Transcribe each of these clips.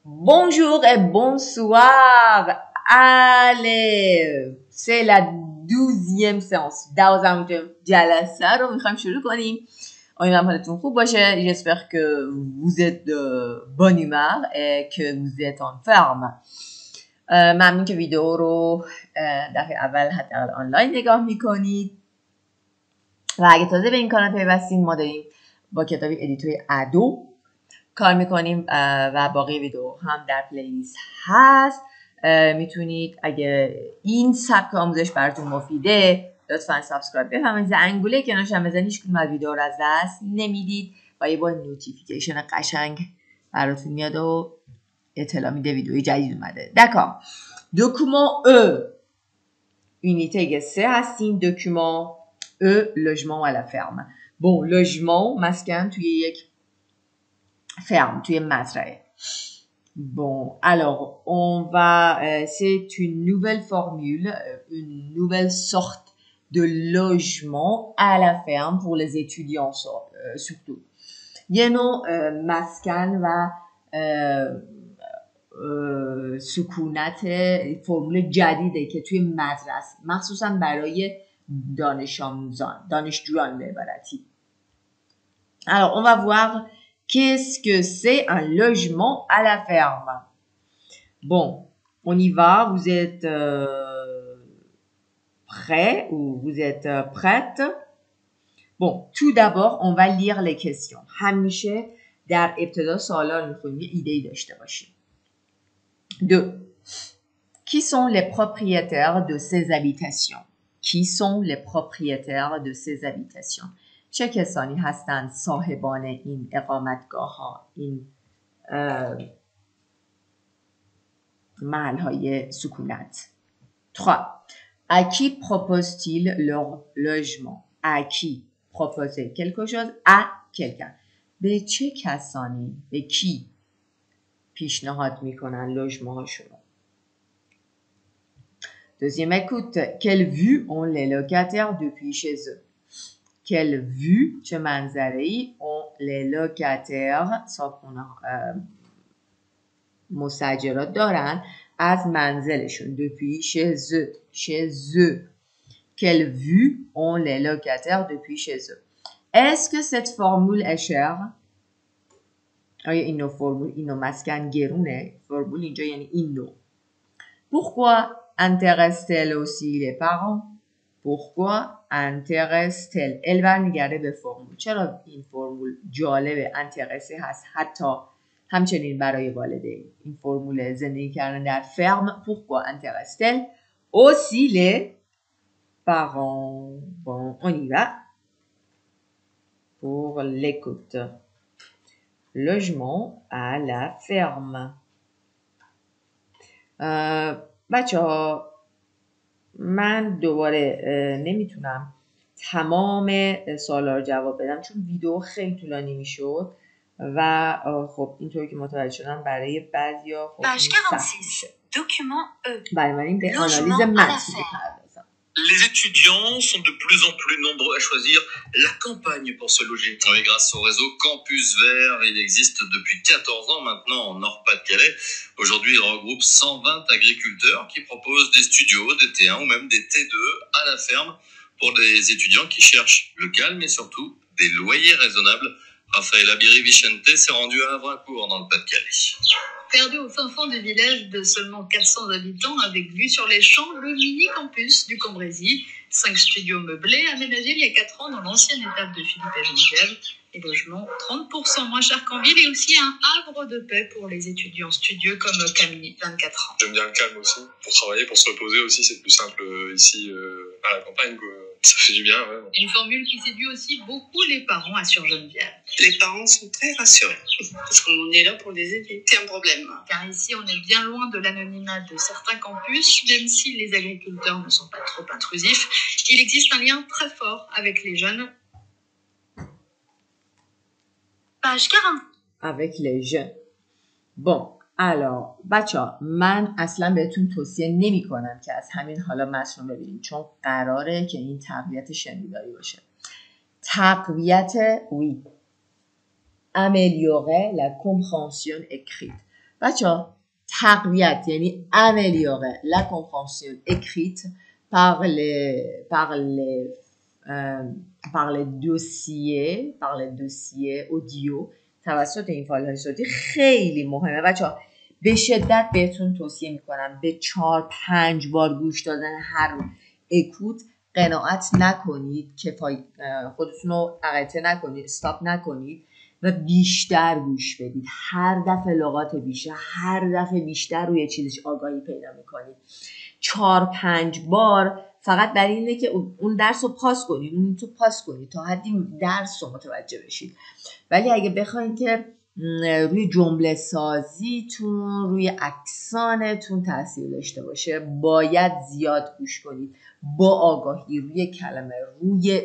Bonjour et bonsoir. Allez, c'est la 12e séance. 12e جلسه رو میخوایم شروع کنیم. امیدوارم حالتون خوب باشه. J'espère que vous êtes de bonne humeur et que vous êtes en forme. ممنون که ویدیو رو دفعه اول حداقل آنلاین نگاه میکنید. و اگه تازه به این کانال پیوستین، ما داریم با کتاب ادیتوری ادو کار میکنیم و باقی ویدیو هم در پلیلیست هست. میتونید اگه این سبک آموزش براتون مفیده لطفا سابسکرایب بفرمایید، زنگوله کنارش هم بزنید، هیچ کدوم از ویدیو رو از دست نمیدید و یه بار نوتیفیکیشن قشنگ براتون میاد و اطلاع میده ویدیوی جدید اومده. دکار. دکومان unité 3 هستیم. دکومان logement à la ferme. Bon, logement مسکن توی یک ferme, توی مزرعه. Bon, alors, c'est une nouvelle formule, une nouvelle sorte de logement à la ferme pour les étudiants surtout. یه نوع مسکن و سکونت فرمول جدیده که توی مزرعه است، مخصوصا برای دانشجویان به عبارتی. Alors, on va voir qu'est-ce que c'est un logement à la ferme. Bon, on y va. Vous êtes prêts ou vous êtes prêtes? Bon, tout d'abord, on va lire les questions. همیشه در ابتدا سوالا رو می‌خونیم، یه ایده‌ای داشته باشیم. 2. Qui sont les propriétaires de ces habitations? Qui sont les propriétaires de ces habitations? چه کسانی هستند صاحبان این اقامتگاه ها، این محل های سکونت؟ 3. À qui propose-t-il leur logement? À qui proposer quelque chose? À quelqu'un. به چه کسانی، به کی پیشنهاد میکنن لوژمان هاشون؟ Deuxième écoute. Quelle vue ont les locataires depuis chez eux? Quelle vue, چه منظره‌ای ont les locataires صاحبان مستاجرات دارن از منزلشون depuis chez eux. Quelle vue ont les locataires depuis chez eux? Est-ce que cette formule est chère? آیا این نوع فرمول، این نوع مسکن گرونه؟ فرمول اینجا یعنی این نوع. Pourquoi intéresse-t-elle aussi les parents? Pourquoi intéresse-t-elle? ال برمیگرده به فرمول. چرا این فرمول جالبه، انترسه هست حتی همچنین برای والدین. این فرمول زندگی کردن در فرم. Pourquoi intéresse-t-elle aussi les parents? Bon, on y va pour l'écoute. Logement à la ferme. بچه ها، من دوباره نمیتونم تمام سوالا رو جواب بدم چون ویدیو خیلی طولانی میشد و خب اینطوری که متوجه شدم برای بعضیا خب سخت میشه. برای من این به آنالیز متن بپردازم. Les étudiants sont de plus en plus nombreux à choisir la campagne pour se loger. Oui, grâce au réseau Campus Vert, il existe depuis 14 ans maintenant en Nord-Pas-de-Calais. Aujourd'hui, il regroupe 120 agriculteurs qui proposent des studios, des T1 ou même des T2 à la ferme pour les étudiants qui cherchent le calme et surtout des loyers raisonnables. Rafaela Biri-Vicente s'est rendue à Havrincourt dans le Pas-de-Calais. Perdu au fin fond du village de seulement 400 habitants, avec vue sur les champs, le mini-campus du Cambrésis. 5 studios meublés aménagés il y a 4 ans dans l'ancienne étape de Philippe et Geneviève. Les logements 30% moins chers qu'en ville et aussi un havre de paix pour les étudiants studieux comme Camille, 24 ans. J'aime bien le calme aussi. Pour travailler, pour se reposer aussi, c'est plus simple ici à la campagne, quoi. Ça fait du bien, ouais. Une formule qui séduit aussi beaucoup les parents, assure Geneviève. Les parents sont très rassurés parce qu'on est là pour les aider. C'est un problème. Car ici, on est bien loin de l'anonymat de certains campus, même si les agriculteurs ne sont pas trop intrusifs. Il existe un lien très fort avec les jeunes. Page 40. Avec les jeunes. Bon. الان بچه‌ها، من اصلا بهتون توصیه نمی کنم که از همین حالا متن رو ببینید چون قراره که این تقویت شنیداری باشه. تقویت oui. Améliorer la compréhension écrite. بچه‌ها تقویت یعنی améliorer la compréhension écrite par les dossiers audio توسط این فایل‌های صوتی خیلی مهمه بچه‌ها. به شدت بهتون توصیه میکنم به 4-5 بار گوش دادن هر اکوت قناعت نکنید که خودتون رو اقطع نکنید، استاپ نکنید و بیشتر گوش بدید. هر دفعه لغات بیشتر، هر دفعه بیشتر روی چیزش آگاهی پیدا میکنید. 4-5 بار فقط برای اینه که اون درس رو پاس کنید، اون تو پاس کنید تا حدی درس رو متوجه بشید. ولی اگه بخواید که روی جمله سازیتون، روی اکسانتون تاثیر داشته باشه، باید زیاد گوش کنید با آگاهی روی کلمه، روی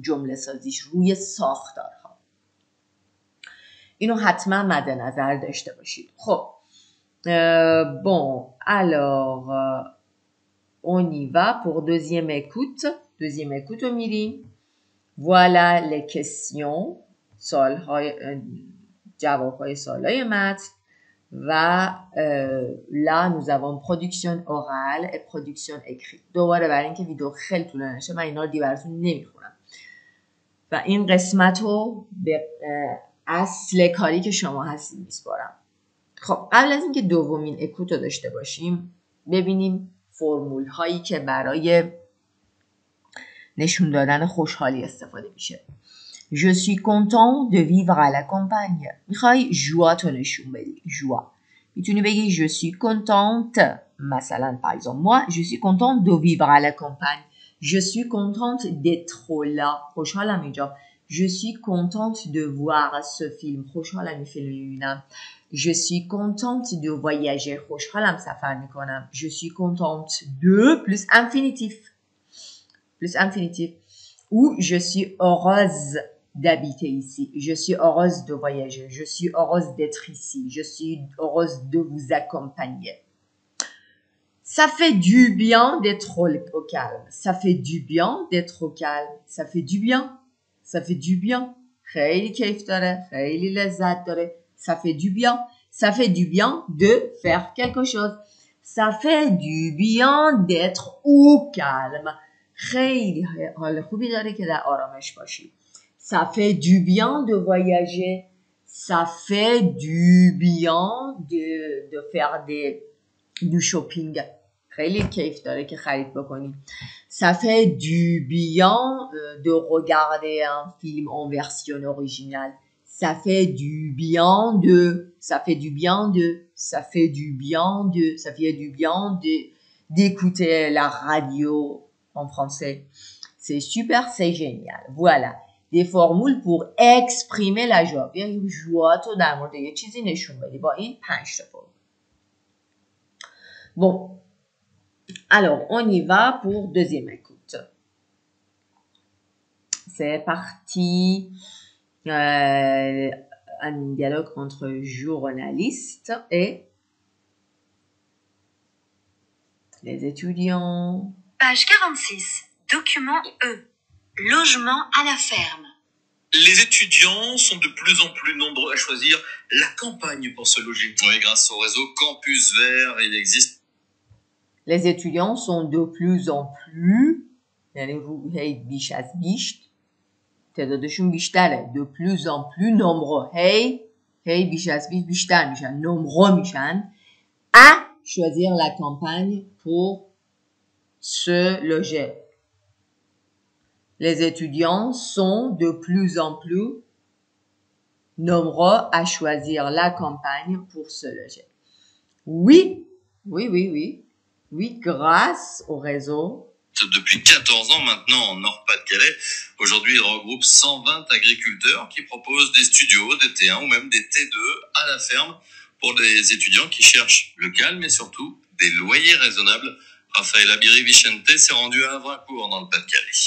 جمله سازیش، روی ساختارها. اینو حتما مد نظر داشته باشید. خب bon alors on y va pour deuxième écoute رو میریم. voilà les questions، جوابهای سوالهای متن و là nous avons production orale et production écrite. دوباره برای اینکه ویدیو خیلی طولانی نشه من اینا رو دیگه براتون نمیخونم و این قسمت رو به اصل کاری که شما هستید میسپارم. خب قبل از اینکه دومین اکوت رو داشته باشیم ببینیم فرمول هایی که برای نشون دادن خوشحالی استفاده میشه. Je suis content de vivre à la campagne. میخوای جواتو نشون بدی، جوا. میتونی بگی je suis contente. مثلا par exemple moi je suis contente de vivre à la campagne. Je suis contente d'être là. خوشحالم اینجا. Je suis contente de voir ce film. خوشحالم این فیلم میبینم. Je suis contente de voyager. خوشحالم سفر میکنم. Je suis contente de plus infinitif. Plus infinitif. Ou je suis heureuse d'habiter ici. Je suis heureuse de voyager. Je suis heureuse d'être ici. Je suis heureuse de vous accompagner. Ça fait du bien d'être au calme. Ça fait du bien d'être au calme. Ça fait du bien. Ça fait du bien. خیلی کیف داره. خیلی لذت داره. Ça fait du bien. Ça fait du bien de faire quelque chose. Ça fait du bien d'être au calme. خیلی حال خوبی داره که در آرامش باشی. Ça fait du bien de voyager. Ça fait du bien de faire du shopping. خیلی کیف داره که خرید بکنی. Ça fait du bien de regarder un film en version originale. Ça fait du bien de. Ça fait du bien de. Ça fait du bien de. Ça fait du bien d'écouter la radio en français. C'est super, c'est génial. Voilà. Des formules pour exprimer la joie. بیایی جوا تو در مورد یه چیزی نشون بدی با این 5 تا فرمول. Bon. Alors, on y va pour deuxième écoute. C'est parti. Un dialogue entre journalistes et les étudiants. Page 46. Document E. Logement à la ferme. Les étudiants sont de plus en plus nombreux à choisir la campagne pour se loger. Oui, grâce au réseau Campus Vert, il existe. Les étudiants sont de plus en plus یعنی هی بیش از بیش تعدادشون بیشتره. de plus en plus nombreux هی بیش از بیش بیشتر میشن. nombreux میشن. à choisir la campagne pour se loger. Les étudiants sont de plus en plus nombreux à choisir la campagne pour se loger. Oui, grâce au réseau. Depuis 14 ans maintenant en Nord-Pas-de-Calais. Aujourd'hui, il regroupe 120 agriculteurs qui proposent des studios, des T1 ou même des T2 à la ferme pour les étudiants qui cherchent le calme et surtout des loyers raisonnables. Rafaela Biri-Vicente s'est rendue à Havrincourt dans le Pas-de-Calais.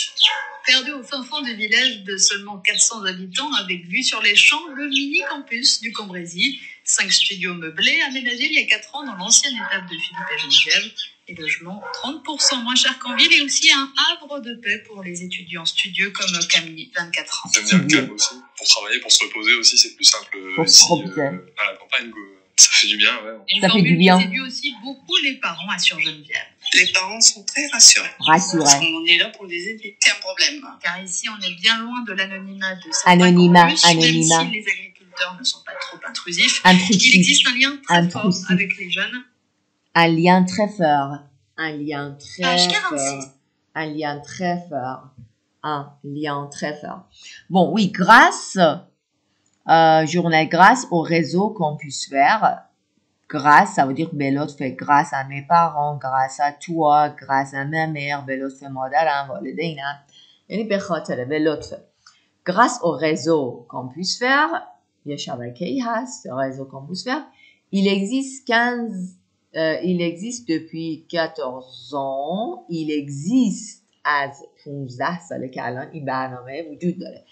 Perdu au fin fond du village de seulement 400 habitants avec vue sur les champs, le mini-campus du Cambrésis. 5 studios meublés aménagés il y a 4 ans dans l'ancienne étape de Philippe et Geneviève. Les logements 30% moins chers qu'en ville et aussi un havre de paix pour les étudiants studieux comme Camille, 24 ans. J'aime bien le calme aussi. Pour travailler, pour se reposer aussi, c'est plus simple ici à la campagne. Ça fait du bien, ouais. Une Ça fait formule du bien. qui séduit aussi beaucoup les parents, assure Geneviève. Les parents sont très rassurés. Rassurés. Parce qu'on est là pour les aider. C'est un problème. Car ici, on est bien loin de l'anonymat de certains Anonymat, campus, anonymat. même si les agriculteurs ne sont pas trop intrusifs. Intrusif. Il existe un lien très fort Intrusif. avec les jeunes. Un lien très fort. Un lien très Page fort. 46. Un lien très fort. Un lien très fort. Bon, oui, grâce, journée grâce au réseau Campus Vert. Grâce, ça veut dire بلطف grâce à mes parents, grâce à toi, grâce à ma mère, بلطف مادرم، والدینم. یعنی به خاطر بلطف. Grâce au réseau Campus Vert, یه شبکه‌ای هست, réseau Campus Vert, il existe depuis 14 ans, il existe از 15 ساله که الان این برنامه وجود داره.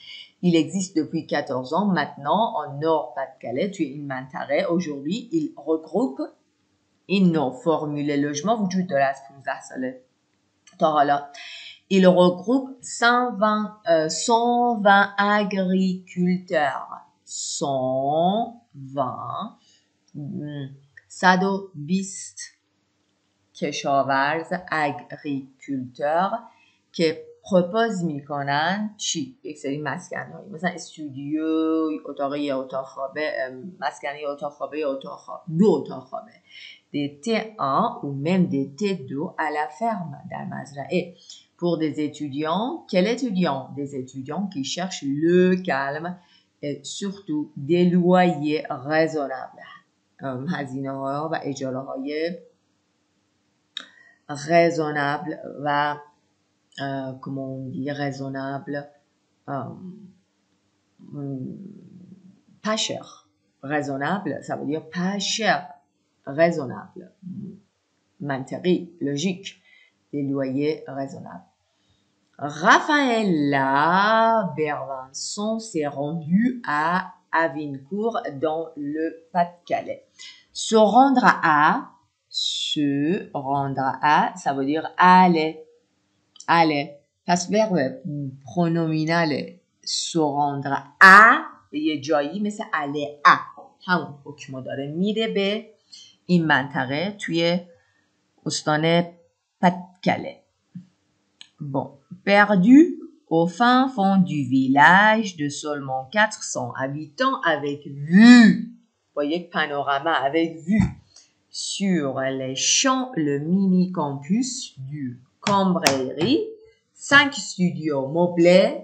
Il existe depuis 14 ans maintenant en Nord-Pas-de-Calais, tu es une منطقه. Aujourd'hui, il regroupe این نوع فرمول لوژمان وجود داره از 15 ساله تا حالا. Il regroupe 120 agriculteurs. 120 کشاورز اگریکولتور که پروپوز میکنن چی؟ یک سری مسکن‌هایی مثلا استودیو، اتاق یا اتاق خوابه، مسکن یا اتاق خوابه یا اتاق خواب، 2 اتاق خوابه. Des T1 ou même des T2 à la ferme در مزرعه. Pour des étudiants, quels étudiants? Des étudiants qui cherchent le calme et surtout des loyers raisonnables. هزینه‌ها و اجاره‌های raisonnable و comment on dit raisonnable, pas cher. Raisonnable, ça veut dire pas cher. Raisonnable. Mantéri, logique. Des loyers raisonnables. Raphaëlla Bervinson s'est rendue à Avincourt dans le Pas-de-Calais. Se rendre à, ça veut dire aller. aller. پس ورب پرونومینال se rendre à یه جایی مثل aller à همون حکمو داره. میره به این منطقه توی استان پت-کله. Bon, perdu au fin fond du village de seulement 400 habitants avec vue. Voyez panorama avec vue sur les champs, le mini campus du Cambrésis, 5 studios meublés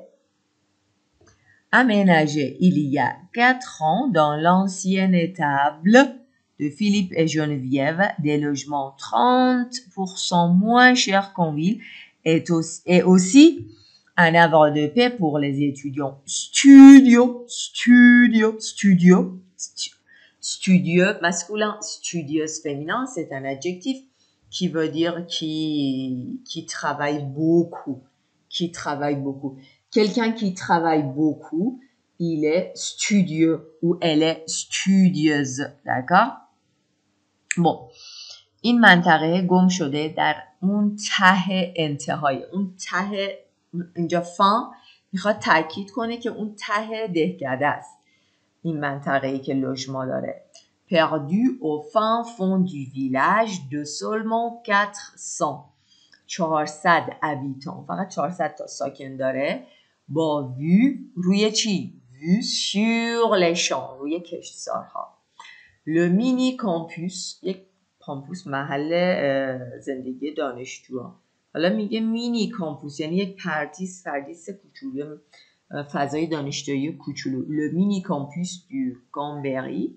aménagés il y a 4 ans dans l'ancienne étable de Philippe et Geneviève, des logements 30% moins chers qu'en ville et aussi un havre de paix pour les étudiants. Studio masculin, studieuse féminin, c'est un adjectif qui veut dire qui travaille beaucoup. Quelqu'un qui travaille beaucoup, il est studieux ou elle est studieuse. D'accord? Bon. این منطقه گم شده در اون ته انتهای. اون ته اینجا فان میخواد تاکید کنه که اون ته دهکده است. این منطقه‌ای که لوژمان داره. Perdu au fin fond du village de seulement 400. 400 habitants. فقط 400 تا ساکن داره. با vue روی چی؟ vue sur les champs. روی کشتزارها. Le mini campus یک کامپوس محل زندگی دانشجوها. حالا میگه مینی کامپوس یعنی یک پردیس کوچولو، فضای دانشجویی کوچولو. Le mini campus du Cambrésis,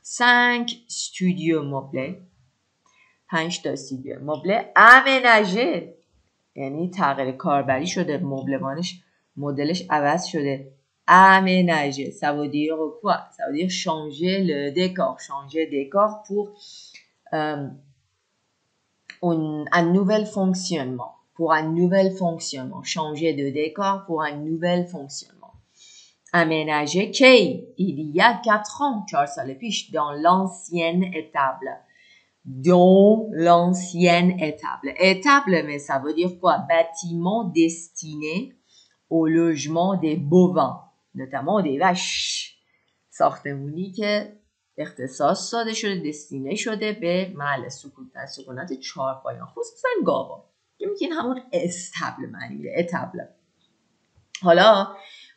5 studios meublés, 5 تا استودیو مبله aménagé یعنی تغییر کاربری شده، مدلش عوض شده. Aménager, ça veut dire quoi? Ça veut dire changer le décor pour un nouvel fonctionnement. Changer de décor pour un nouvel fonctionnement. Aménager qui? Il y a 4 ans, 4 سال پیش, dans l'ancienne étable. Étable, mais ça veut dire quoi? Bâtiment destiné au logement des bovins, notamment des vaches. ساختمونی که اختصاص داده شده، دستینه شده به محل سکونت 4 پایان، خصوصا گاوا که میگین همون استبل معنی میده، اتبل. حالا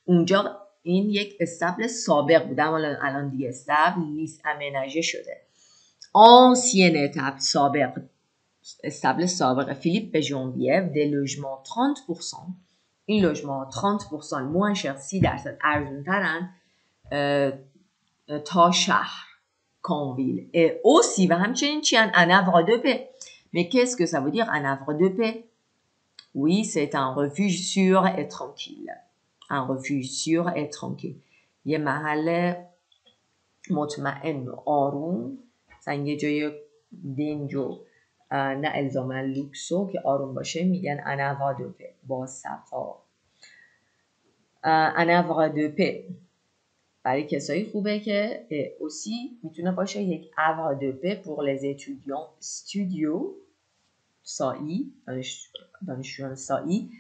اونجا این یک استبل سابق بوده، اما الان دیگه استبل نیست، امناژه شده. ancien étable سابق، استبل سابق. فیلیپ ژانویه des logements 30%. این لوژمان 30% moins cher 30% ارزونترن تا شهر کانویل. et aussi و همچنین چی ان un havre de paix. mais qu'est-ce que ça veut dire un havre de paix? Oui, c'est un refuge sûr et tranquille. Un refuge sûr et tranquille. یه محل مطمئن و آروم، مثلا یه جای دنج و نه الزاما لوکسو که آروم باشه میگن un havre de paix، با صفا. un havre de paix برای کسایی خوبه که aussi میتونه باشه یک havre de paix pour les étudiants studio سایی، دانشجویان سایی،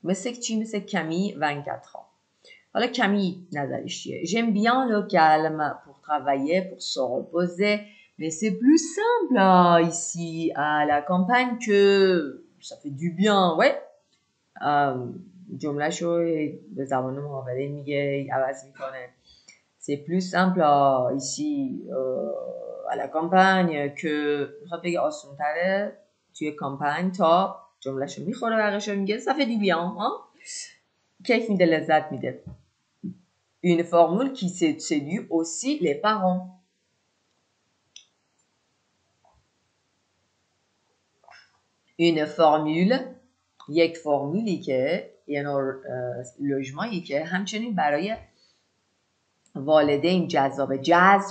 مثل چی؟ مثل کمی 24 ans. حالا کمی نظرش چیه؟ J'aime bien le calme pour travailler, pour se reposer, mais c'est plus simple ici à la campagne que ça fait du bien, ouais. جمله شو به زبان محاوره میگه، عوض میکنه. C'est plus simple ici à la campagne que میخواد بگه آسون تره توی کامپانی تا جمله شو میخوره بقیشو میگه ça fait du bien. کیف میده، لذت میده. Une formule qui séduit aussi les parents. Une formule، یک فرمولی که یه نوع لوژمایی که همچنین برای والدین جذب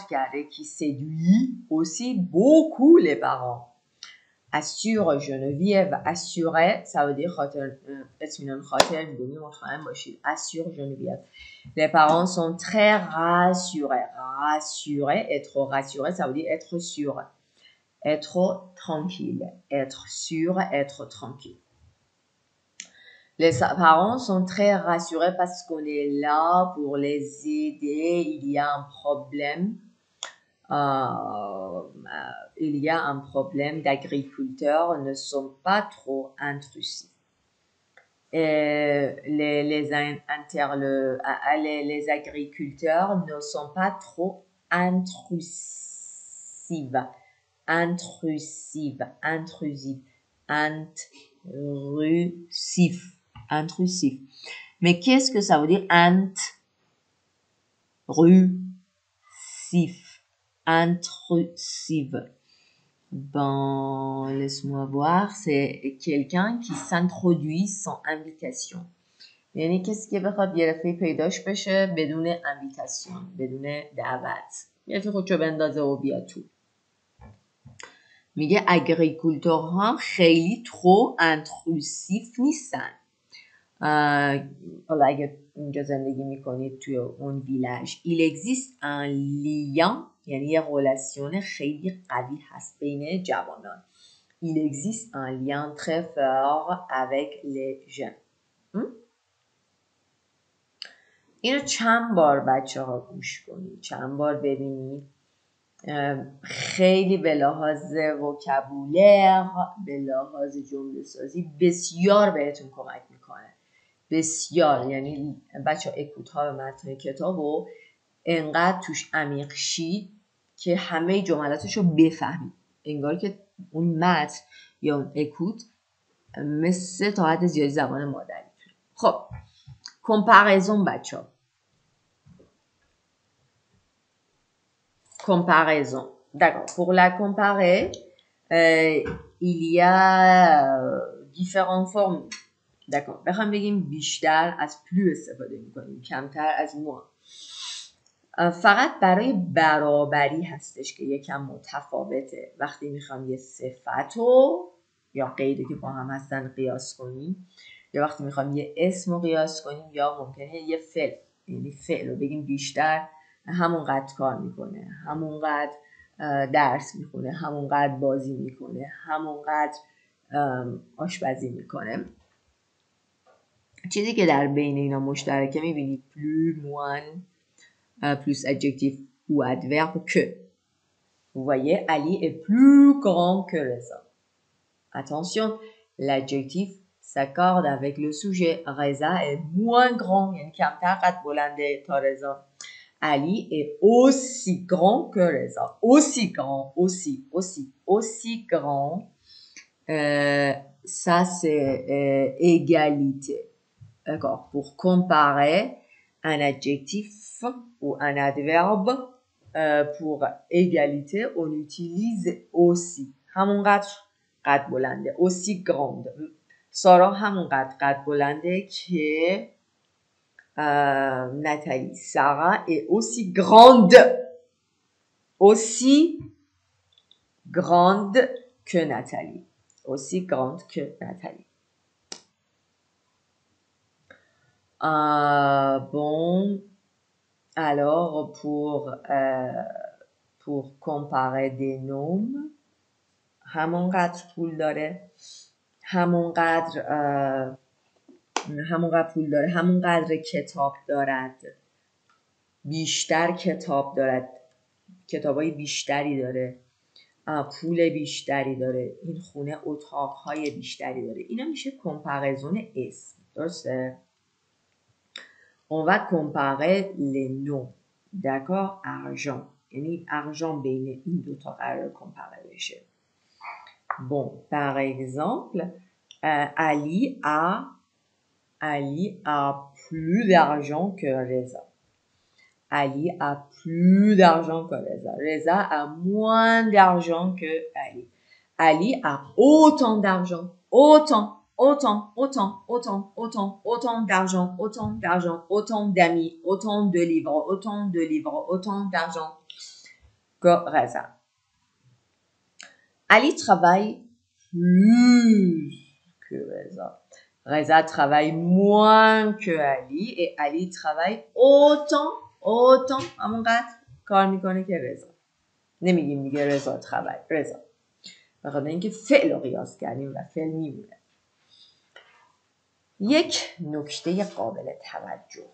کرده، qui séduit aussi beaucoup les parents. Assure Geneviève، assurer ça veut dire خاطر اطمینان خاطر میدونی، مطمئن باشید. Assure Geneviève. Les parents sont très rassurés. Rassurer, être rassuré, ça veut dire être sûr. Être tranquille. Être sûr, être tranquille. Les parents sont très rassurés parce qu'on est là pour les aider. Il y a un problème. Il y a un problème d'agriculteurs ne sont pas trop intrusifs. Les agriculteurs ne sont pas trop intrusifs. Intrusif. Mais qu'est-ce que ça veut dire intrusive? Ben, laisse-moi voir, c'est quelqu'un qui s'introduit sans invitation. یعنی کسی که بخواد یه دفعه پیداش بشه بدون انویتاسیون، بدون دعوت، یه دفعه خودشو بندازه و بیاد تو. میگه اگریکولتورها خیلی ترو انتروسیف نیستن. حالا اگه اینجا زندگی میکنید توی اون ویلج، il existe un lien، یعنی یه رلاسیون خیلی قوی هست بین جوانان. il existe un lien très fort avec les jeunes. اینو چند بار بچه ها گوش کنید، چند بار ببینید. خیلی به لحاظ وکابولر، به لحاظ جمله سازی بسیار بهتون کمک میکنه. بسیار، یعنی بچه ها اکوت ها به متن کتاب و انقدر توش عمیق شید که همه جملاتش رو بفهمید، انگار که اون متن یا اون اکوت مثل تا حد زیادی زبان مادری. خب comparaison بچه ها. Comparaison. D'accord. Pour la comparer, il y a différentes formes. D'accord. بخوام بگیم بیشتر از plus استفاده میکنیم، کمتر از moins. فقط برای برابری هستش که یکم متفاوته. وقتی میخوام یه صفتو یا قیدی که با هم هستن قیاس کنیم، یا وقتی میخوام یه اسم رو قیاس کنیم، یا ممکنه یه فعل، یعنی فعل رو بگیم بیشتر همونقدر کار میکنه، همونقدر درس میخونه، همونقدر بازی میکنه، همونقدر آشپزی میکنه. چیزی که در بین اینا مشترکه میبینید plus, moins, plus adjectif ou adverbe que. Vous voyez, Ali est plus grand que Reza. Attention, l'adjectif s'accorde avec le sujet. Reza est moins grand. یعنی کمتر قد بلنده تا رضا. Ali est aussi grand que Reza. Aussi grand, aussi grand. Ça, c'est égalité. D'accord. Pour comparer un adjectif ou un adverbe pour égalité, on utilise aussi. همونقدر قد بلنده. Aussi grande. سارا همونقدر قد بلنده که Nathalie. Sarah est aussi grande. Aussi grande que Nathalie. Aussi grande que Nathalie. Bon, alors pour comparer des noms, همونقدر پول داره، همونقدر پول داره، همونقدر کتاب دارد، بیشتر کتاب دارد، کتابای بیشتری داره، پول بیشتری داره، این خونه اتاقهای بیشتری داره. اینا میشه کمپارزون اسم. درسته؟ On va comparer les noms. D'accord? Argent. یعنی argent بین این دوتا قرار کمپاره بشه. Bon, par exemple, Ali a plus d'argent que Reza. Ali a plus d'argent que Reza. Reza a moins d'argent que Ali. Ali a autant d'argent. Autant d'argent, autant d'amis, autant de livres, autant d'argent que Reza. Ali travaille plus que Reza. Reza travaille moins que Ali et Ali travaille autant همونقدر کار میکنه که رضا. نمیگیم دیگه رضا travaille. رضا. بخاطر اینکه فعل رو قیاس کردیم و فعل میمونه. یک نکته قابل توجه.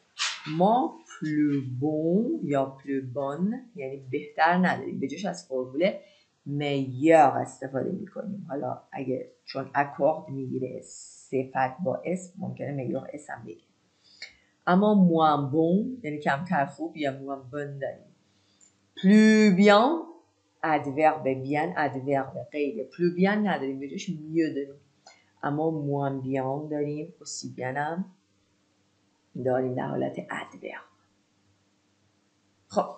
ما plus bon یا plus bonne یعنی بهتر نداریم. به جاش از فرموله meilleur استفاده میکنیم. حالا اگه چون اکورد میگیره صفت با اسم ممکنه meilleur اسم هم بگیره. اما moins bon یعنی کمتر خوب یا moins bon داریم. plus bien adverbe bien adverbe غیر. plus bien نداریم به جاش mieux داریم. اما moins bien داریم aussi bien هم داریم در حالت adverbe. خب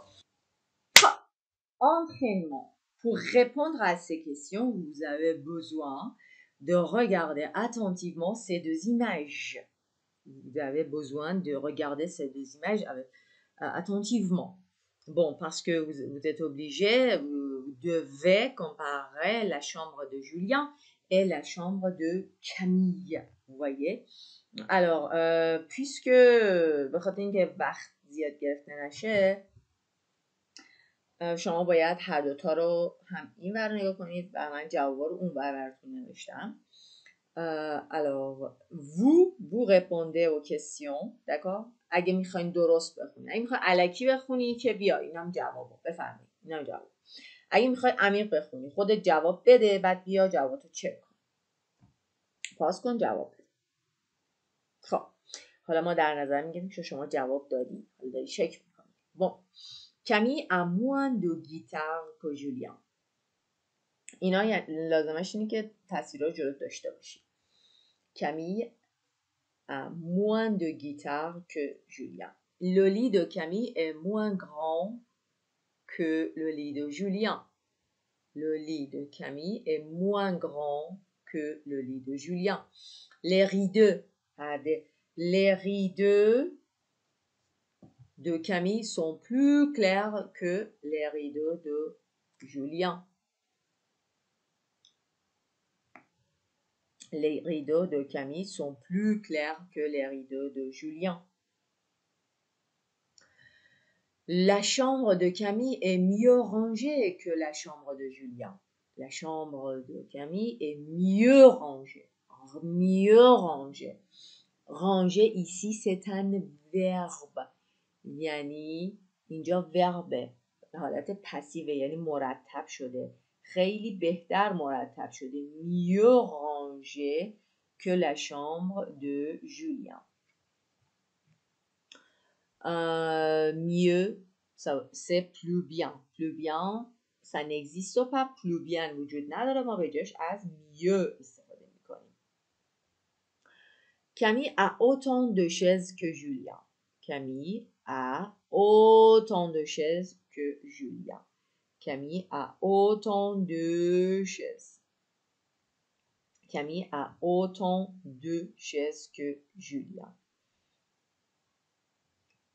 entraînement. Pour répondre à ces questions, vous avez besoin de regarder attentivement ces deux images. Vous avez besoin de regarder ces deux images attentivement. Bon, parce que vous êtes obligé, vous devez comparer la chambre de Julien et la chambre de Camille. Vous voyez? Alors, puisque بخاطر اینکه وقت زیاد گرفته نشه شما باید هر دوتا رو هم این ور نگاه کنید و من جوابا رو اون براتون نوشتم. Alors, vous répondez aux questions, d'accord? اگه میخواین درست بخونید. اگه میخواین الکی بخونید که بیا اینم جوابو بفرمایید. اینم جواب. اگه میخواین عمیق بخونید خودت جواب بده بعد بیا جوابتو چک کن. پاس کن جواب بده. خب حالا ما در نظر میگیریم که شما جواب دادی. حالا داری چک میکنی. Bon. Camille a moins de guitare que Julien. اینا لازمش اینه که تصویرها جلو داشته باشی. Camille a moins de guitare que Julien. Le lit de Camille est moins grand que le lit de Julien. Le lit de Camille est moins grand que le lit de Julien. Les rideaux de Camille sont plus clairs que les rideaux de Julien. Les rideaux de Camille sont plus clairs que les rideaux de Julien. La chambre de Camille est mieux rangée que la chambre de Julien. La chambre de Camille est mieux rangée. Mieux rangée. Ranger ici c'est un verbe. یعنی اینجا وربه حالت پسیوه یعنی مرتب شده. خیلی بهتر مرتب شده. mieux rangé que la chambre de Julien. Mieux, c'est plus bien. Plus bien, ça n'existe pas. Plus bien وجود نداره. ما به جاش از mieux استفاده میکنیم. Camille a autant de chaises que Julien. Camille a autant de chaises que Julien. Camille a autant de chaises. Camille a autant de chaises que Julien.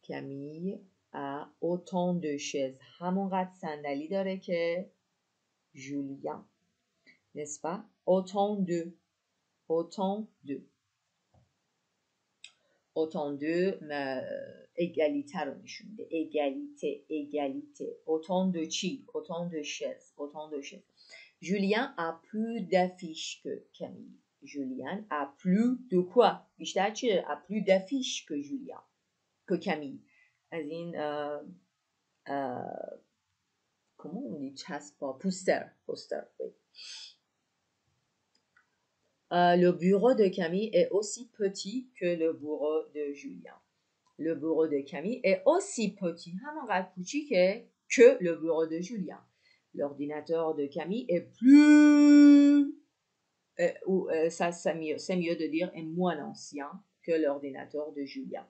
Camille a autant de chaises. همونقدر صندلی داره که Julien. N'est-ce pas? Autant de. Autant de. Autant de égalité رو نشون میده. égalité, égalité. Autant de چی؟ Autant de chaises. Autant de chaises. Julien a plus d'affiches que Camille. Julien a plus de quoi? بیشتر چیه؟ A plus d'affiches que Julien. Que Camille. از این comment on dit چسبا؟ poster. Oui. Le bureau de Camille est aussi petit que le bureau de Julien. Le bureau de Camille est aussi petit, همانقدر کوچیکه que le bureau de Julien. L'ordinateur de Camille est plus c'est mieux de dire est moins ancien que l'ordinateur de Julien.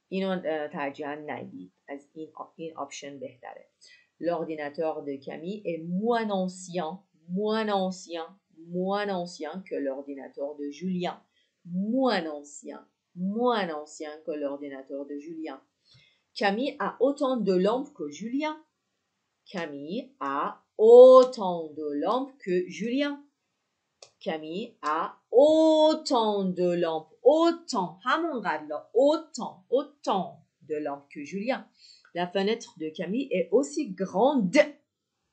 اینو ترجیحاً نگید. از این آپشن بهتره. L'ordinateur de Camille est moins ancien que l'ordinateur de Julien. Moins ancien que l'ordinateur de Julien. Camille a autant de lampes que Julien. Camille a autant de lampes que Julien. Camille a autant de lampes. Autant de lampes que Julien. La fenêtre de Camille est aussi grande.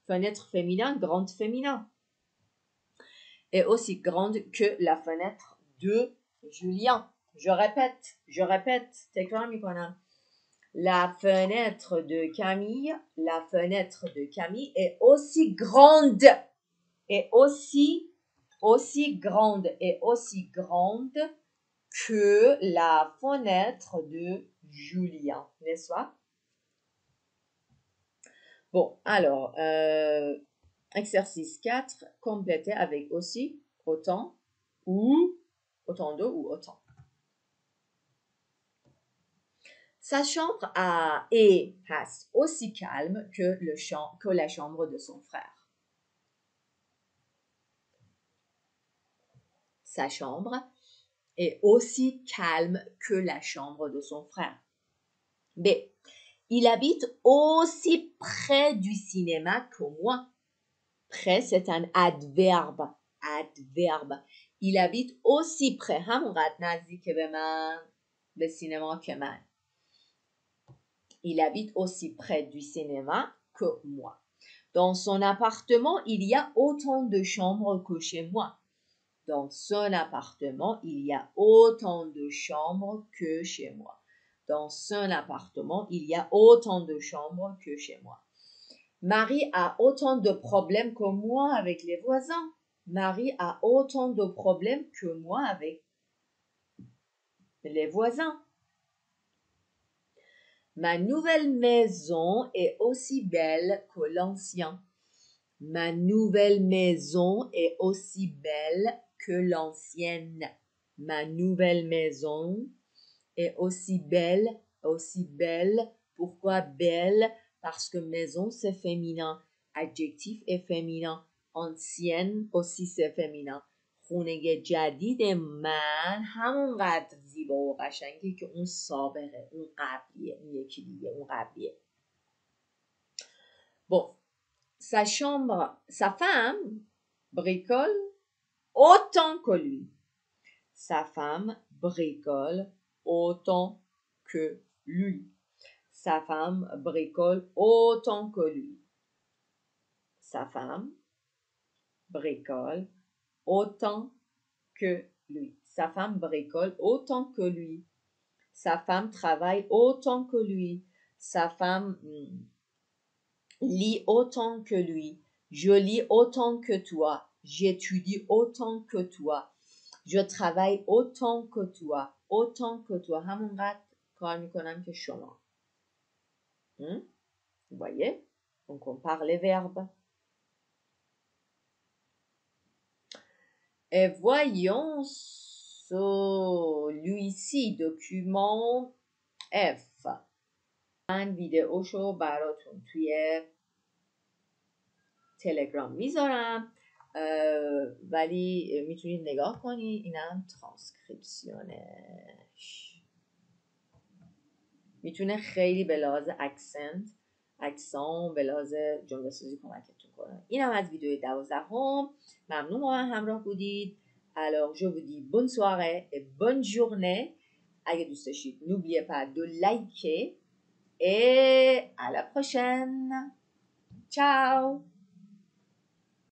Fenêtre féminin, grande féminin. Est aussi grande que la fenêtre de Julien. Je répète. تکرار میکنم. La fenêtre de Camille est aussi grande. Est aussi grande que la fenêtre de Julien. N'est-ce pas? Bon, alors, exercice 4, compléter avec aussi, autant, ou, autant de, ou autant. Sa chambre est aussi calme que la chambre de son frère. Sa chambre est aussi calme que la chambre de son frère. B. Il habite aussi près du cinéma que moi. Près, c'est un adverbe. Il habite aussi près. همونقدر نزدیک به من به سینما که من. Il habite aussi près du cinéma que moi. Dans son appartement, il y a autant de chambres que chez moi. Dans son appartement, il y a autant de chambres que chez moi. Dans son appartement, il y a autant de chambres que chez moi. Marie a autant de problèmes que moi avec les voisins. Marie a autant de problèmes que moi avec les voisins. Ma nouvelle maison est aussi belle que l'ancien. Ma nouvelle maison est aussi belle que l'ancienne. Ma nouvelle maison est aussi belle. Pourquoi belle? Parce que maison c'est féminin. Adjectif est féminin. Ancienne aussi c'est féminin. خونه جدید من همونقدر زیبا و قشنگه که اون سابقه، اون قبلیه، اون یکی دیگه، اون قبلیه. Bon, sa femme bricole autant que lui. Sa femme bricole autant que lui. Sa femme bricole autant que lui. Sa femme bricole autant que lui. Sa femme bricole autant que lui. Sa femme travaille autant que lui. Sa femme lis autant que lui. Je lis autant que toi. J'étudie autant que toi. Je travaille autant que toi. Autant que toi. همونقدر کار میکنم که شما. Vous voyez? Donc on parle les verbes. Et voyons celui-ci, document F. من ویدئوشو براتون توی تلگرام میذارم ولی میتونید نگاه کنید. اینم ترانسکریپسیونش میتونه خیلی به لحاظ اکسان به لحاظ جمله سازی کمکتون کنه. اینم از ویدیو 12. ممنون با من همراه بودید. Alors je vous dis bonne soirée et bonne journée. اگه دوست داشتید n'oubliez pas de liker et à la prochaine. Ciao.